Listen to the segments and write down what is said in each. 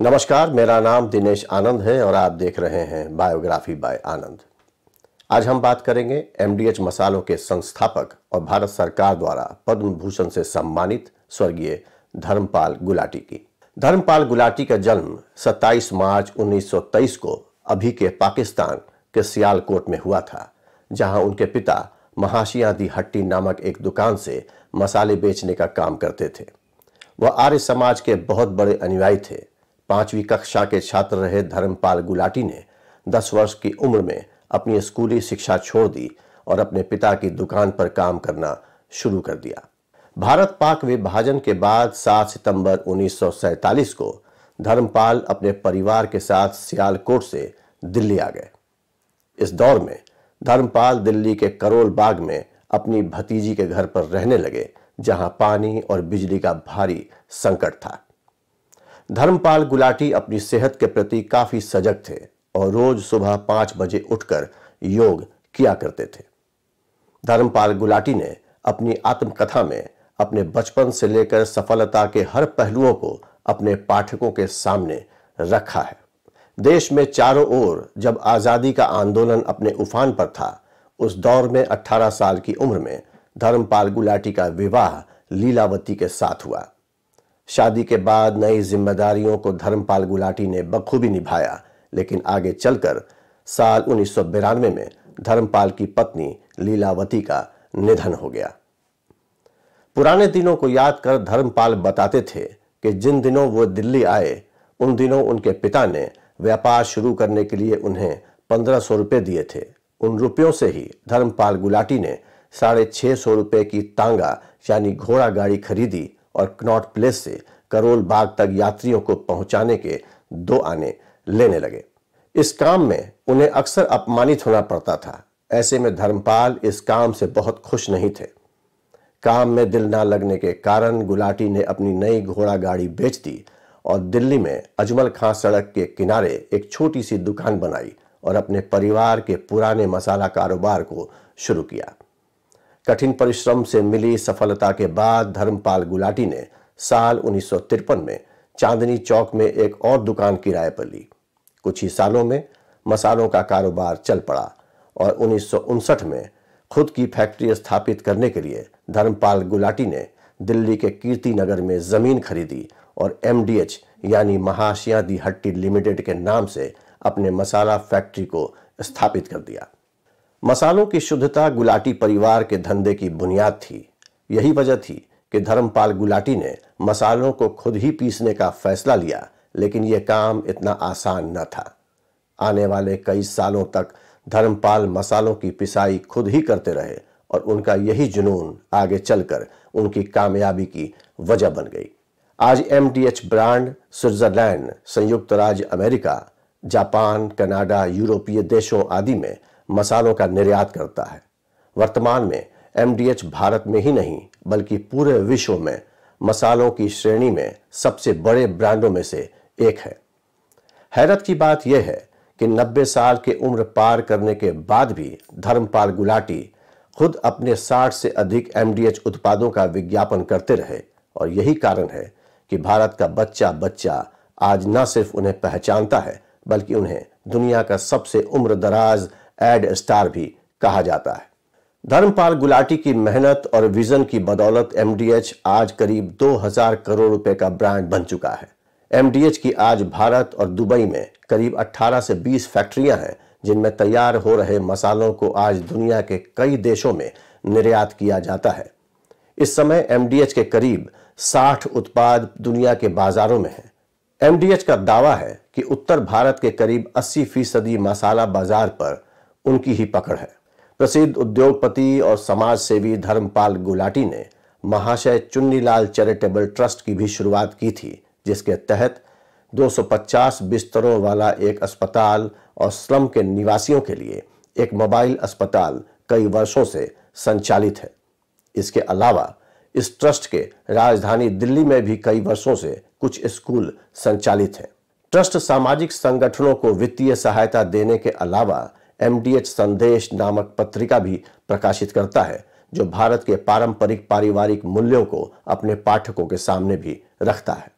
नमस्कार, मेरा नाम दिनेश आनंद है और आप देख रहे हैं बायोग्राफी बाय आनंद। आज हम बात करेंगे एमडीएच मसालों के संस्थापक और भारत सरकार द्वारा पद्म भूषण से सम्मानित स्वर्गीय धर्मपाल गुलाटी की। धर्मपाल गुलाटी का जन्म 27 मार्च 1923 को अभी के पाकिस्तान के सियालकोट में हुआ था, जहां उनके पिता महाशियां दी हट्टी नामक एक दुकान से मसाले बेचने का काम करते थे। वह आर्य समाज के बहुत बड़े अनुयायी थे। 5वीं कक्षा के छात्र रहे धर्मपाल गुलाटी ने 10 वर्ष की उम्र में अपनी स्कूली शिक्षा छोड़ दी और अपने पिता की दुकान पर काम करना शुरू कर दिया। भारत पाक विभाजन के बाद 7 सितंबर 1947 को धर्मपाल अपने परिवार के साथ सियालकोट से दिल्ली आ गए। इस दौर में धर्मपाल दिल्ली के करोल बाग में अपनी भतीजी के घर पर रहने लगे, जहां पानी और बिजली का भारी संकट था। धर्मपाल गुलाटी अपनी सेहत के प्रति काफी सजग थे और रोज सुबह 5 बजे उठकर योग किया करते थे। धर्मपाल गुलाटी ने अपनी आत्मकथा में अपने बचपन से लेकर सफलता के हर पहलुओं को अपने पाठकों के सामने रखा है। देश में चारों ओर जब आजादी का आंदोलन अपने उफान पर था, उस दौर में 18 साल की उम्र में धर्मपाल गुलाटी का विवाह लीलावती के साथ हुआ। शादी के बाद नई जिम्मेदारियों को धर्मपाल गुलाटी ने बखूबी निभाया, लेकिन आगे चलकर साल 1992 में धर्मपाल की पत्नी लीलावती का निधन हो गया। पुराने दिनों को याद कर धर्मपाल बताते थे कि जिन दिनों वो दिल्ली आए, उन दिनों उनके पिता ने व्यापार शुरू करने के लिए उन्हें 1500 रुपए दिए थे। उन रुपयों से ही धर्मपाल गुलाटी ने 650 रुपए की तांगा यानी घोड़ा गाड़ी खरीदी और कनॉट प्लेस से करोल बाग तक यात्रियों को पहुंचाने के 2 आने लेने लगे। इस काम में उन्हें अक्सर अपमानित होना पड़ता था। ऐसे में धर्मपाल इस काम से बहुत खुश नहीं थे। काम में दिल ना लगने के कारण गुलाटी ने अपनी नई घोड़ा गाड़ी बेच दी और दिल्ली में अजमल खां सड़क के किनारे एक छोटी सी दुकान बनाई और अपने परिवार के पुराने मसाला कारोबार को शुरू किया। कठिन परिश्रम से मिली सफलता के बाद धर्मपाल गुलाटी ने साल 1953 में चांदनी चौक में एक और दुकान किराए पर ली। कुछ ही सालों में मसालों का कारोबार चल पड़ा और 1959 में खुद की फैक्ट्री स्थापित करने के लिए धर्मपाल गुलाटी ने दिल्ली के कीर्ति नगर में जमीन खरीदी और एमडीएच यानी महाशियां दी हट्टी लिमिटेड के नाम से अपने मसाला फैक्ट्री को स्थापित कर दिया। मसालों की शुद्धता गुलाटी परिवार के धंधे की बुनियाद थी। यही वजह थी कि धर्मपाल गुलाटी ने मसालों को खुद ही पीसने का फैसला लिया, लेकिन यह काम इतना आसान न था। आने वाले कई सालों तक धर्मपाल मसालों की पिसाई खुद ही करते रहे और उनका यही जुनून आगे चलकर उनकी कामयाबी की वजह बन गई। आज एमडीएच ब्रांड स्विट्जरलैंड, संयुक्त राज्य अमेरिका, जापान, कनाडा, यूरोपीय देशों आदि में मसालों का निर्यात करता है। वर्तमान में एमडीएच भारत में ही नहीं बल्कि पूरे विश्व में मसालों की श्रेणी में सबसे बड़े ब्रांडों में से एक है। हैरत की बात यह है कि 90 साल की उम्र पार करने के बाद भी धर्मपाल गुलाटी खुद अपने 60 से अधिक एमडीएच उत्पादों का विज्ञापन करते रहे और यही कारण है कि भारत का बच्चा बच्चा आज न सिर्फ उन्हें पहचानता है बल्कि उन्हें दुनिया का सबसे उम्र दराज एड स्टार भी कहा जाता है। धर्मपाल गुलाटी की मेहनत और विजन की बदौलत एमडीएच आज करीब 2000 करोड़ रुपए का ब्रांड बन चुका है। एमडीएच की आज भारत और दुबई में करीब 18 से 20 फैक्ट्रियां हैं, जिनमें तैयार हो रहे मसालों को आज दुनिया के कई देशों में निर्यात किया जाता है। इस समय एमडीएच के करीब 60 उत्पाद दुनिया के बाजारों में हैं। एमडीएच का दावा है कि उत्तर भारत के करीब 80% मसाला बाजार पर उनकी ही पकड़ है। प्रसिद्ध उद्योगपति और समाज सेवी धर्मपाल गुलाटी ने महाशय चुन्नीलाल चैरिटेबल ट्रस्ट की भी शुरुआत की थी, जिसके तहत 250 बिस्तरों वाला एक अस्पताल और स्लम के निवासियों के लिए एक मोबाइल अस्पताल कई वर्षों से संचालित है। इसके अलावा इस ट्रस्ट के राजधानी दिल्ली में भी कई वर्षों से कुछ स्कूल संचालित हैं। ट्रस्ट सामाजिक संगठनों को वित्तीय सहायता देने के अलावा एमडीएच संदेश नामक पत्रिका भी प्रकाशित करता है, जो भारत के पारंपरिक पारिवारिक मूल्यों को अपने पाठकों के सामने भी रखता है।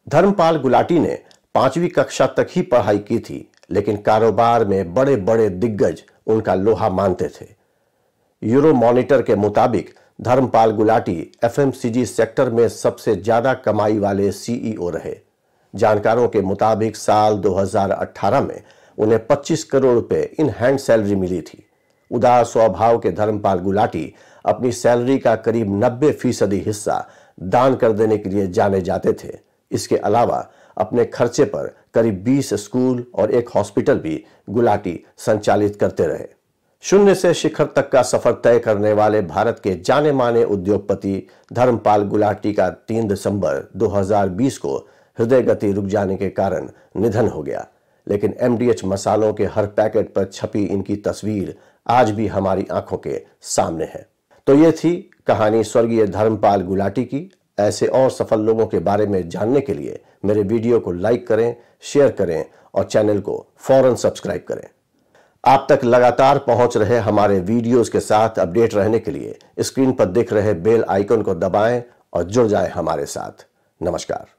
धर्मपाल गुलाटी ने 5वीं कक्षा तक ही पढ़ाई की थी, लेकिन कारोबार में बड़े बड़े दिग्गज उनका लोहा मानते थे। यूरो मॉनिटर के मुताबिक धर्मपाल गुलाटी एफएमसीजी सेक्टर में सबसे ज्यादा कमाई वाले सीईओ रहे। जानकारों के मुताबिक साल 2018 में उन्हें 25 करोड़ रुपए इन हैंड सैलरी मिली थी। उदार स्वभाव के धर्मपाल गुलाटी अपनी सैलरी का करीब 90% हिस्सा दान कर देने के लिए जाने जाते थे। इसके अलावा अपने खर्चे पर करीब 20 स्कूल और एक हॉस्पिटल भी गुलाटी संचालित करते रहे। शून्य से शिखर तक का सफर तय करने वाले भारत के जाने माने उद्योगपति धर्मपाल गुलाटी का 3 दिसंबर 2020 को हृदय गति रुक जाने के कारण निधन हो गया। लेकिन एमडीएच मसालों के हर पैकेट पर छपी इनकी तस्वीर आज भी हमारी आंखों के सामने है। तो ये थी कहानी स्वर्गीय धर्मपाल गुलाटी की। ऐसे और सफल लोगों के बारे में जानने के लिए मेरे वीडियो को लाइक करें, शेयर करें और चैनल को फौरन सब्सक्राइब करें। आप तक लगातार पहुंच रहे हमारे वीडियोस के साथ अपडेट रहने के लिए स्क्रीन पर दिख रहे बेल आइकन को दबाएं और जुड़ जाएं हमारे साथ। नमस्कार।